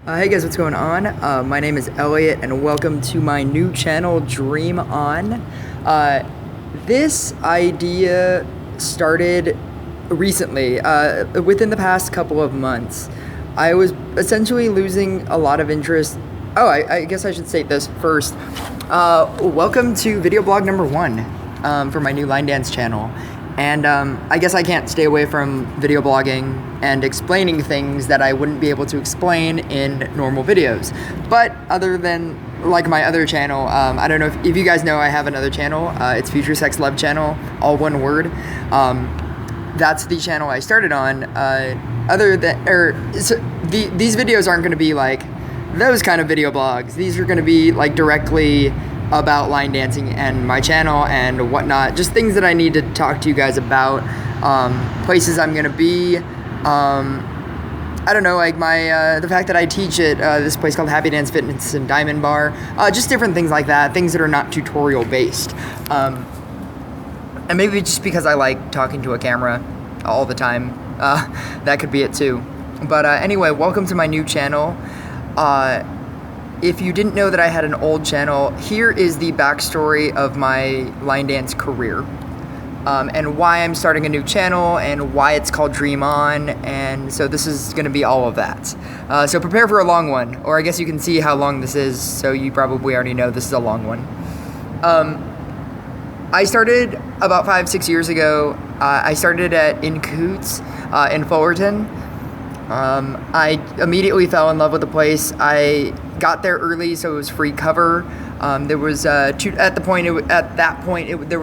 Hey guys, what's going on? My name is Elliot and welcome to my new channel, Dream On. This idea started recently, within the past couple of months. I was essentially losing a lot of interest. Oh, I guess I should state this first. Welcome to video blog number 1 for my new line dance channel. And I guess I can't stay away from video blogging and explaining things that I wouldn't be able to explain in normal videos. But other than like my other channel, I don't know if you guys know I have another channel. It's Future Sex Love channel, all one word. That's the channel I started on. These videos aren't going to be like those kind of video blogs. These are going to be like directly about line dancing and my channel and whatnot, just things that I need to talk to you guys about, places I'm gonna be, I don't know, like the fact that I teach at this place called Happy Dance Fitness and Diamond Bar, just different things like that, things that are not tutorial based, and maybe just because I like talking to a camera all the time, that could be it too. But anyway, welcome to my new channel. If you didn't know that I had an old channel, here is the backstory of my line dance career, and why I'm starting a new channel and why it's called Dream On, and so this is going to be all of that. So prepare for a long one, or I guess you can see how long this is, so you probably already know this is a long one. I started about 5-6 years ago. I started at In Cahoots in Fullerton. I immediately fell in love with the place. I got there early, so it was free cover. There was there were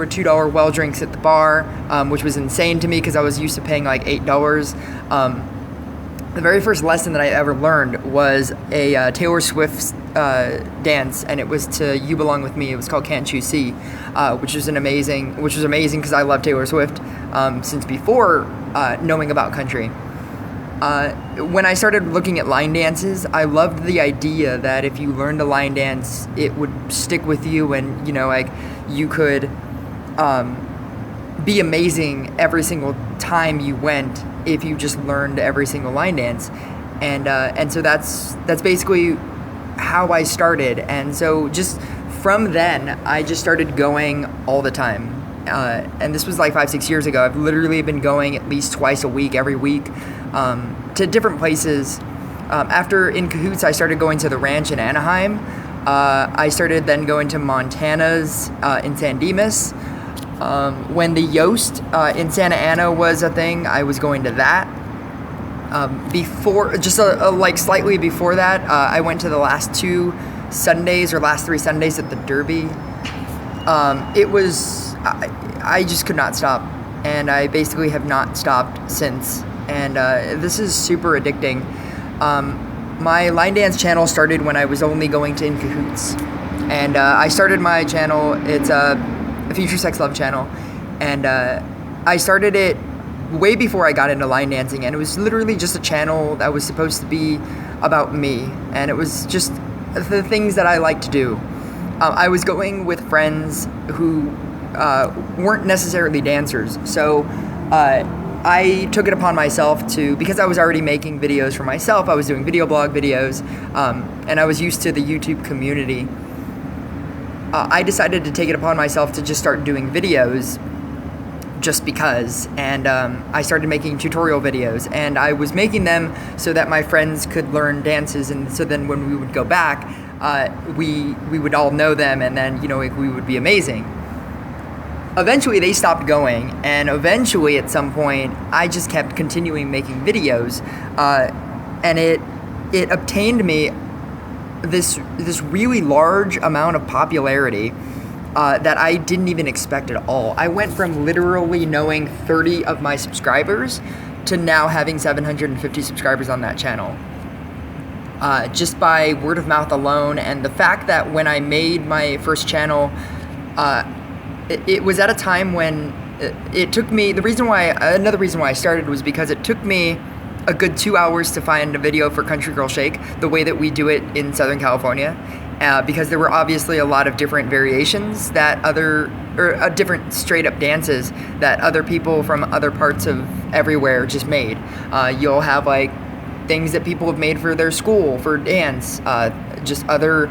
$2 well drinks at the bar, which was insane to me because I was used to paying like $8. The very first lesson that I ever learned was a Taylor Swift dance, and it was to "You Belong with Me." It was called "Can't You See," which was amazing because I love Taylor Swift since before knowing about country. When I started looking at line dances, I loved the idea that if you learned a line dance, it would stick with you, and like you could be amazing every single time you went if you just learned every single line dance, and so that's basically how I started, and so just from then I just started going all the time, and this was like 5-6 years ago. I've literally been going at least twice a week, every week. To different places. After In Cahoots, I started going to the ranch in Anaheim. I started then going to Montana's in San Dimas. When the Yost in Santa Ana was a thing, I was going to that. Slightly before that, I went to the last 3 Sundays at the Derby. I just could not stop, and I basically have not stopped since. And this is super addicting. My line dance channel started when I was only going to In Cahoots, and I started my channel. It's a Future Sex Love channel, and I started it way before I got into line dancing, and it was literally just a channel that was supposed to be about me, and it was just the things that I like to do. I was going with friends who weren't necessarily dancers, so I took it upon myself because I was already making videos for myself. I was doing video blog videos, and I was used to the YouTube community. I decided to take it upon myself to just start doing videos just because, and I started making tutorial videos, and I was making them so that my friends could learn dances, and so then when we would go back, we would all know them, and then we would be amazing. Eventually they stopped going, and eventually at some point I just kept continuing making videos, and it obtained me this really large amount of popularity that I didn't even expect at all. I went from literally knowing 30 of my subscribers to now having 750 subscribers on that channel, just by word of mouth alone. And the fact that when I made my first channel, it was at a time when it took me, another reason why I started was because it took me a good 2 hours to find a video for Country Girl Shake, the way that we do it in Southern California, because there were obviously a lot of different variations different straight up dances that other people from other parts of everywhere just made. You'll have like things that people have made for their school, for dance, just other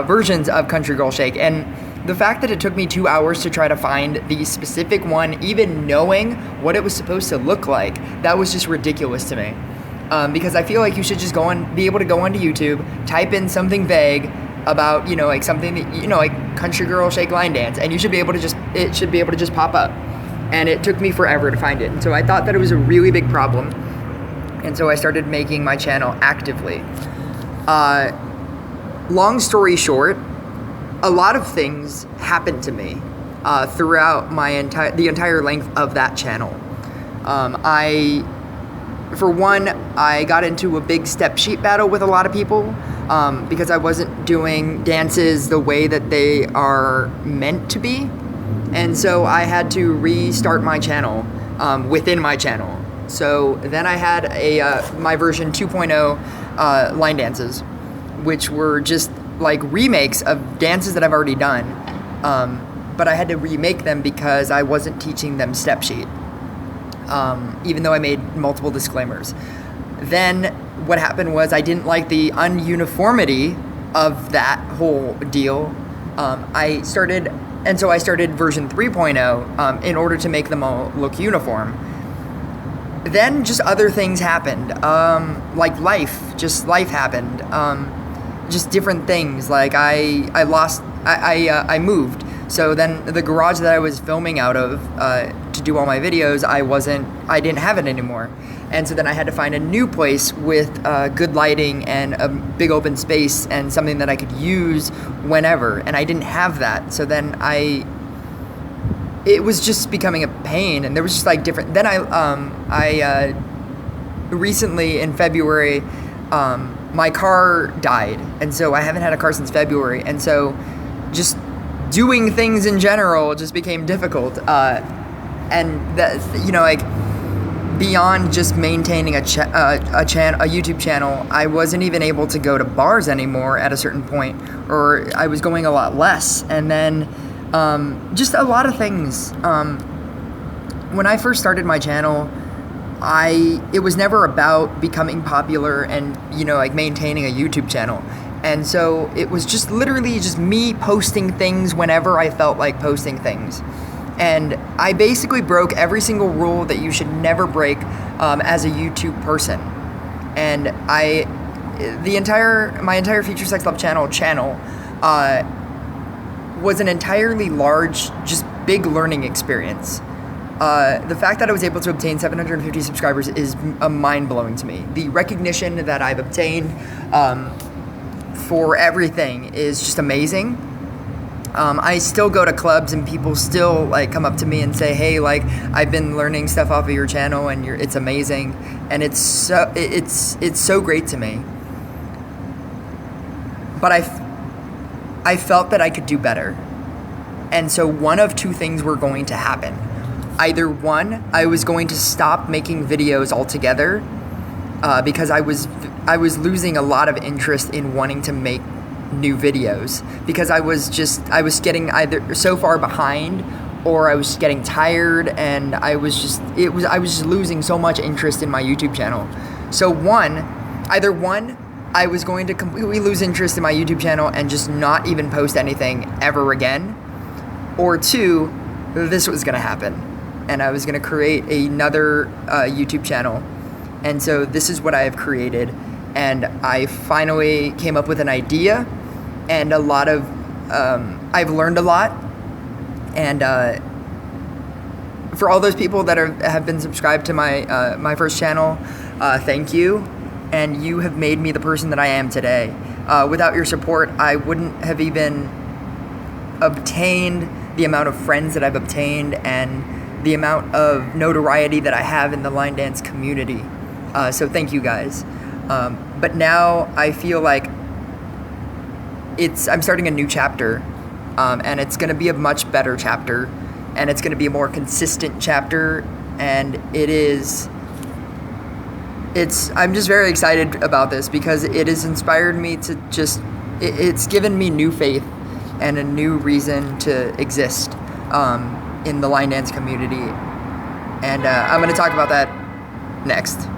versions of Country Girl Shake. And the fact that it took me 2 hours to try to find the specific one, even knowing what it was supposed to look like, that was just ridiculous to me. Because I feel like you should just be able to go onto YouTube, type in something vague about, like something that, like Country Girl Shake line dance, and it should be able to just pop up. And it took me forever to find it. And so I thought that it was a really big problem. And so I started making my channel actively. Long story short, a lot of things happened to me throughout the entire length of that channel. For one, I got into a big step sheet battle with a lot of people because I wasn't doing dances the way that they are meant to be. And so I had to restart my channel within my channel. So then I had my version 2.0 line dances, which were just like remakes of dances that I've already done. But I had to remake them because I wasn't teaching them step sheet. Even though I made multiple disclaimers. Then what happened was I didn't like the ununiformity of that whole deal. So I started version 3.0 in order to make them all look uniform. Then just other things happened, like life happened. Just different things, like I moved. So then the garage that I was filming out of to do all my videos, I didn't have it anymore. And so then I had to find a new place with good lighting and a big open space and something that I could use whenever. And I didn't have that. So then it was just becoming a pain. And there was just like different, then I recently in February, my car died. And so I haven't had a car since February. And so just doing things in general just became difficult, and that, like beyond just maintaining a YouTube channel, I wasn't even able to go to bars anymore at a certain point, or I was going a lot less, and then just a lot of things. When I first started my channel, it was never about becoming popular and like maintaining a YouTube channel. And so it was just literally just me posting things whenever I felt like posting things. And I basically broke every single rule that you should never break as a YouTube person. And my entire Future Sex Love channel was an entirely large, just big learning experience. The fact that I was able to obtain 750 subscribers is mind-blowing to me. The recognition that I've obtained for everything is just amazing. I still go to clubs and people still like come up to me and say, hey, like I've been learning stuff off of your channel and it's amazing, and it's so great to me. But I felt that I could do better. And so one of two things were going to happen. Either one, I was going to stop making videos altogether because I was losing a lot of interest in wanting to make new videos, because I was getting either so far behind, or I was getting tired, and I was just losing so much interest in my YouTube channel. So either one, I was going to completely lose interest in my YouTube channel and just not even post anything ever again, or two, this was gonna happen, and I was gonna create another YouTube channel. And so this is what I have created, and I finally came up with an idea, and I've learned a lot, and for all those people that have been subscribed to my first channel, thank you, and you have made me the person that I am today. Without your support, I wouldn't have even obtained the amount of friends that I've obtained and the amount of notoriety that I have in the line dance community. So thank you guys. But now I feel like I'm starting a new chapter, and it's going to be a much better chapter, and it's going to be a more consistent chapter, and I'm just very excited about this, because it has inspired me to it's given me new faith and a new reason to exist in the line dance community, and I'm going to talk about that next.